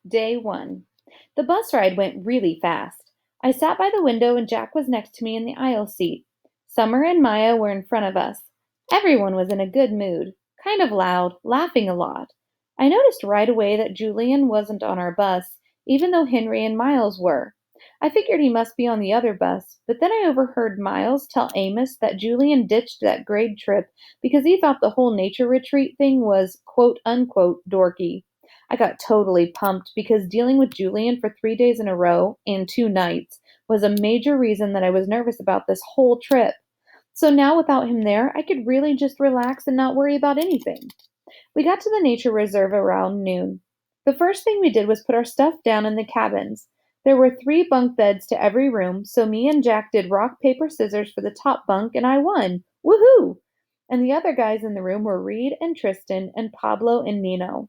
Day 1. The bus ride went really fast. I sat by the window and Jack was next to me in the aisle seat. Summer and Maya were in front of us. Everyone was in a good mood, kind of loud, laughing a lot. I noticed right away that Julian wasn't on our bus, even though Henry and Miles were. I figured he must be on the other bus, but then I overheard Miles tell Amos that Julian ditched that grade trip because he thought the whole nature retreat thing was quote unquote dorky. I got totally pumped because dealing with Julian for 3 days in a row and 2 nights was a major reason that I was nervous about this whole trip. So now, without him there, I could really just relax and not worry about anything. We got to the nature reserve around noon. The first thing we did was put our stuff down in the cabins. There were 3 bunk beds to every room, so me and Jack did rock, paper, scissors for the top bunk, and I won. Woohoo! And the other guys in the room were Reed and Tristan and Pablo and Nino.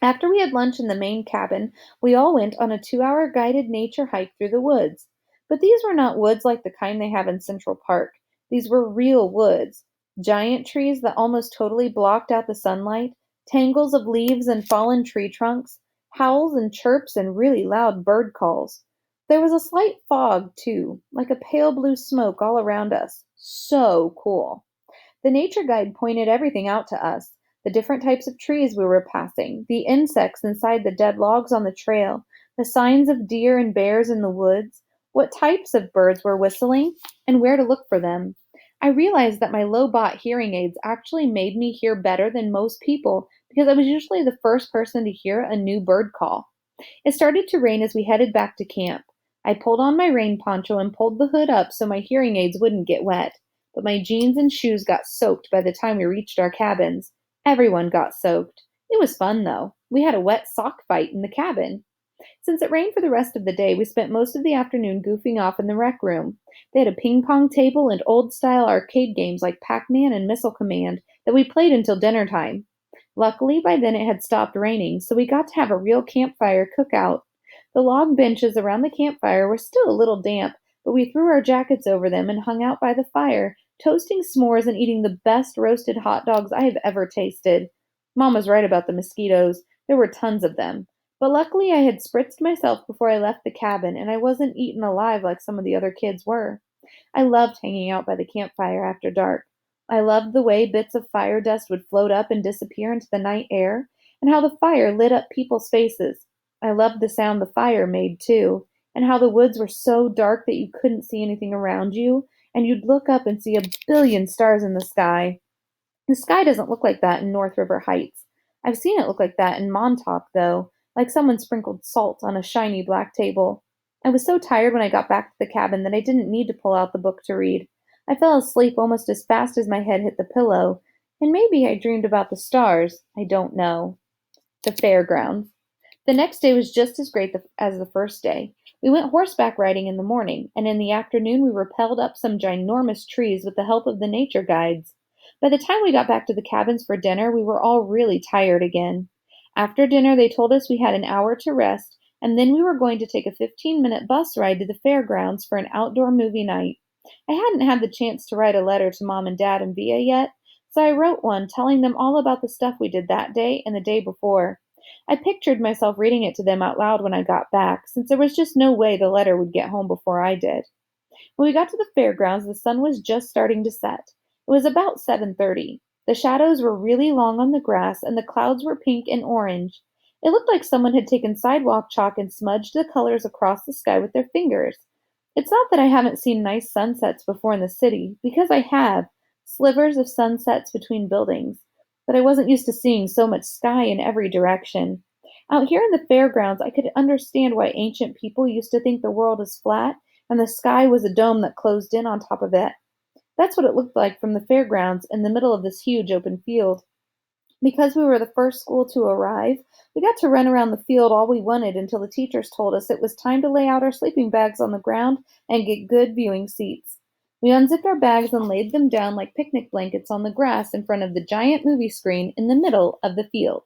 After we had lunch in the main cabin, we all went on a 2-hour guided nature hike through the woods. But these were not woods like the kind they have in Central Park. These were real woods. Giant trees that almost totally blocked out the sunlight, tangles of leaves and fallen tree trunks, howls and chirps and really loud bird calls. There was a slight fog, too, like a pale blue smoke all around us. So cool. The nature guide pointed everything out to us: the different types of trees we were passing, the insects inside the dead logs on the trail, the signs of deer and bears in the woods, what types of birds were whistling, and where to look for them. I realized that my low bought hearing aids actually made me hear better than most people because I was usually the first person to hear a new bird call. It started to rain as we headed back to camp. I pulled on my rain poncho and pulled the hood up so my hearing aids wouldn't get wet, but my jeans and shoes got soaked by the time we reached our cabins. Everyone got soaked. It was fun, though. We had a wet sock fight in the cabin. Since it rained for the rest of the day, we spent most of the afternoon goofing off in the rec room. They had a ping pong table and old style arcade games like Pac Man and Missile Command that we played until dinner time. Luckily, by then it had stopped raining, so we got to have a real campfire cookout. The log benches around the campfire were still a little damp, but we threw our jackets over them and hung out by the fire, toasting s'mores and eating the best roasted hot dogs I have ever tasted. Mom was right about the mosquitoes. There were tons of them. But luckily I had spritzed myself before I left the cabin, and I wasn't eaten alive like some of the other kids were. I loved hanging out by the campfire after dark. I loved the way bits of fire dust would float up and disappear into the night air, and how the fire lit up people's faces. I loved the sound the fire made, too, and how the woods were so dark that you couldn't see anything around you, and you'd look up and see a billion stars in the sky. The sky doesn't look like that in North River Heights. I've seen it look like that in Montauk, though, like someone sprinkled salt on a shiny black table. I was so tired when I got back to the cabin that I didn't need to pull out the book to read. I fell asleep almost as fast as my head hit the pillow, and maybe I dreamed about the stars. I don't know. The fairgrounds. The next day was just as great as the first day. We went horseback riding in the morning, and in the afternoon we rappelled up some ginormous trees with the help of the nature guides. By the time we got back to the cabins for dinner, we were all really tired again. After dinner, they told us we had an hour to rest, and then we were going to take a 15-minute bus ride to the fairgrounds for an outdoor movie night. I hadn't had the chance to write a letter to Mom and Dad and Via yet, so I wrote one telling them all about the stuff we did that day and the day before. I pictured myself reading it to them out loud when I got back, since there was just no way the letter would get home before I did. When we got to the fairgrounds, the sun was just starting to set. It was about 7:30. The shadows were really long on the grass, and the clouds were pink and orange. It looked like someone had taken sidewalk chalk and smudged the colors across the sky with their fingers. It's not that I haven't seen nice sunsets before in the city, because I have, slivers of sunsets between buildings, but I wasn't used to seeing so much sky in every direction. Out here in the fairgrounds, I could understand why ancient people used to think the world is flat and the sky was a dome that closed in on top of it. That's what it looked like from the fairgrounds in the middle of this huge open field. Because we were the first school to arrive, we got to run around the field all we wanted until the teachers told us it was time to lay out our sleeping bags on the ground and get good viewing seats. We unzipped our bags and laid them down like picnic blankets on the grass in front of the giant movie screen in the middle of the field.